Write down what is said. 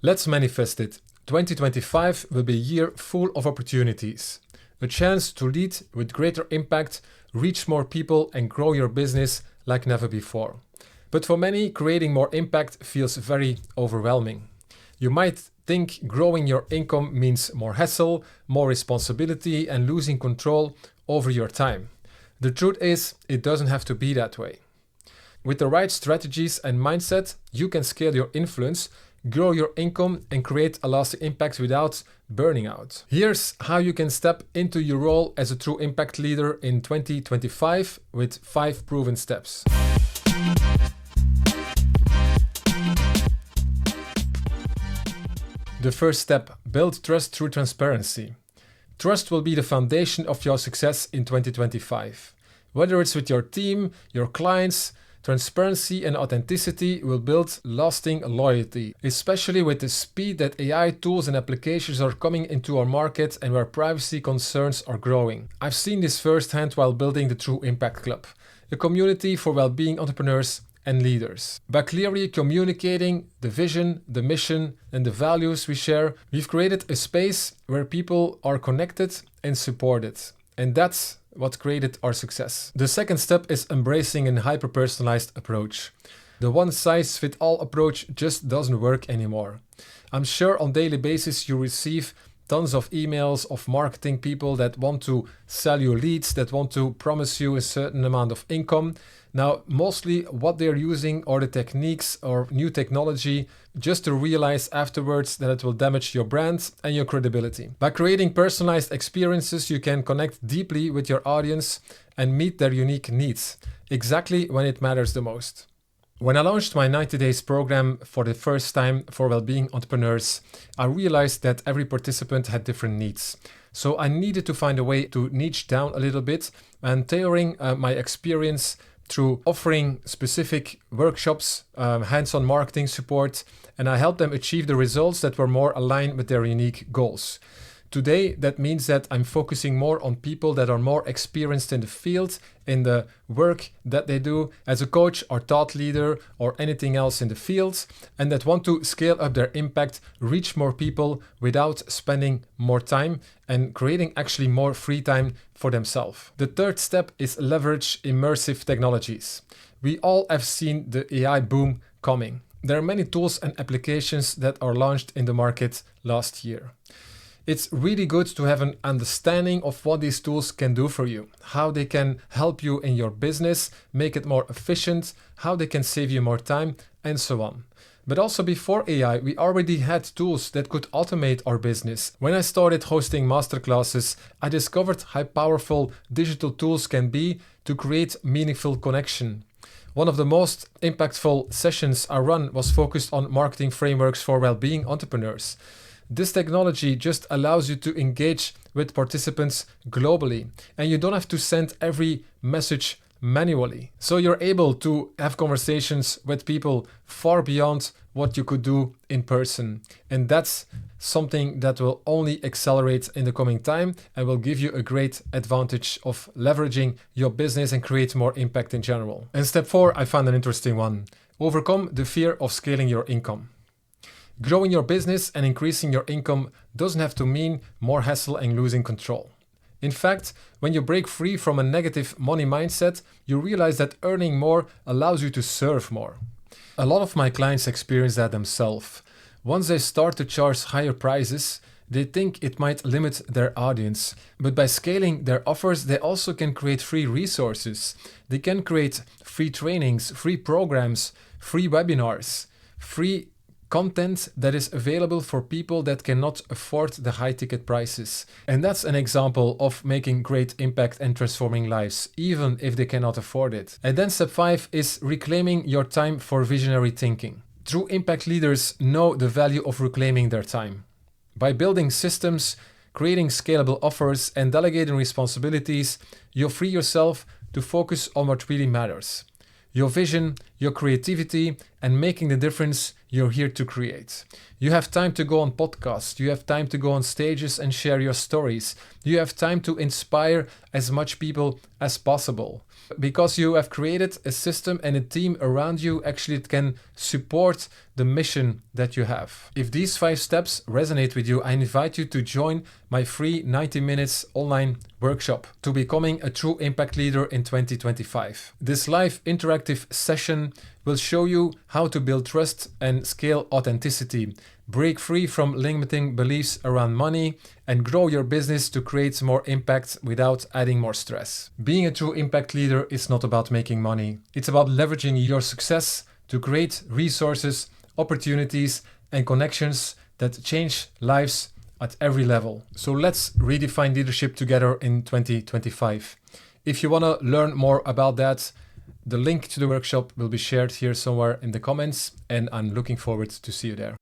Let's manifest it. 2025 will be a year full of opportunities. A chance to lead with greater impact, reach more people, and grow your business like never before. But for many, creating more impact feels very overwhelming. You might think growing your income means more hassle, more responsibility, and losing control over your time. The truth is, it doesn't have to be that way. With the right strategies and mindset, you can scale your influence, grow your income, and create a lasting impact without burning out. Here's how you can step into your role as a true impact leader in 2025 with 5 proven steps. The first step, build trust through transparency. Trust will be the foundation of your success in 2025. Whether it's with your team, your clients, transparency and authenticity will build lasting loyalty, especially with the speed that AI tools and applications are coming into our market and where privacy concerns are growing. I've seen this firsthand while building the True Impact Club, a community for well-being entrepreneurs and leaders. By clearly communicating the vision, the mission, and the values we share, we've created a space where people are connected and supported. And that's what created our success. The second step is embracing a hyper-personalized approach. The one-size-fits-all approach just doesn't work anymore. I'm sure on a daily basis you receive tons of emails of marketing people that want to sell you leads, that want to promise you a certain amount of income. Now, mostly what they're using are the techniques or new technology just to realize afterwards that it will damage your brand and your credibility. By creating personalized experiences, you can connect deeply with your audience and meet their unique needs, exactly when it matters the most. When I launched my 90 days program for the first time for well-being entrepreneurs, I realized that every participant had different needs. So I needed to find a way to niche down a little bit and tailoring my experience through offering specific workshops, hands-on marketing support, and I helped them achieve the results that were more aligned with their unique goals. Today, that means that I'm focusing more on people that are more experienced in the field, in the work that they do as a coach or thought leader or anything else in the field, and that want to scale up their impact, reach more people without spending more time and creating actually more free time for themselves. The third step is leverage immersive technologies. We all have seen the AI boom coming. There are many tools and applications that are launched in the market last year. It's really good to have an understanding of what these tools can do for you, how they can help you in your business, make it more efficient, how they can save you more time, and so on. But also before AI, we already had tools that could automate our business. When I started hosting masterclasses, I discovered how powerful digital tools can be to create meaningful connection. One of the most impactful sessions I run was focused on marketing frameworks for well-being entrepreneurs. This technology just allows you to engage with participants globally, and you don't have to send every message manually. So you're able to have conversations with people far beyond what you could do in person. And that's something that will only accelerate in the coming time and will give you a great advantage of leveraging your business and create more impact in general. And step 4, I found an interesting one. Overcome the fear of scaling your income. Growing your business and increasing your income doesn't have to mean more hassle and losing control. In fact, when you break free from a negative money mindset, you realize that earning more allows you to serve more. A lot of my clients experience that themselves. Once they start to charge higher prices, they think it might limit their audience. But by scaling their offers, they also can create free resources. They can create free trainings, free programs, free webinars, free content that is available for people that cannot afford the high ticket prices. And that's an example of making great impact and transforming lives, even if they cannot afford it. And then step 5 is reclaiming your time for visionary thinking. True impact leaders know the value of reclaiming their time. By building systems, creating scalable offers, and delegating responsibilities, you free yourself to focus on what really matters. Your vision, your creativity, and making the difference you're here to create. You have time to go on podcasts, you have time to go on stages and share your stories. You have time to inspire as much people as possible. Because you have created a system and a team around you, actually it can support the mission that you have. If these 5 steps resonate with you, I invite you to join my free 90 minutes online workshop to becoming a true impact leader in 2025. This live interactive session will show you how to build trust and scale authenticity, break free from limiting beliefs around money, and grow your business to create more impact without adding more stress. Being a true impact leader is not about making money. It's about leveraging your success to create resources, opportunities, and connections that change lives at every level. So let's redefine leadership together in 2025. If you want to learn more about that, the link to the workshop will be shared here somewhere in the comments, and I'm looking forward to see you there.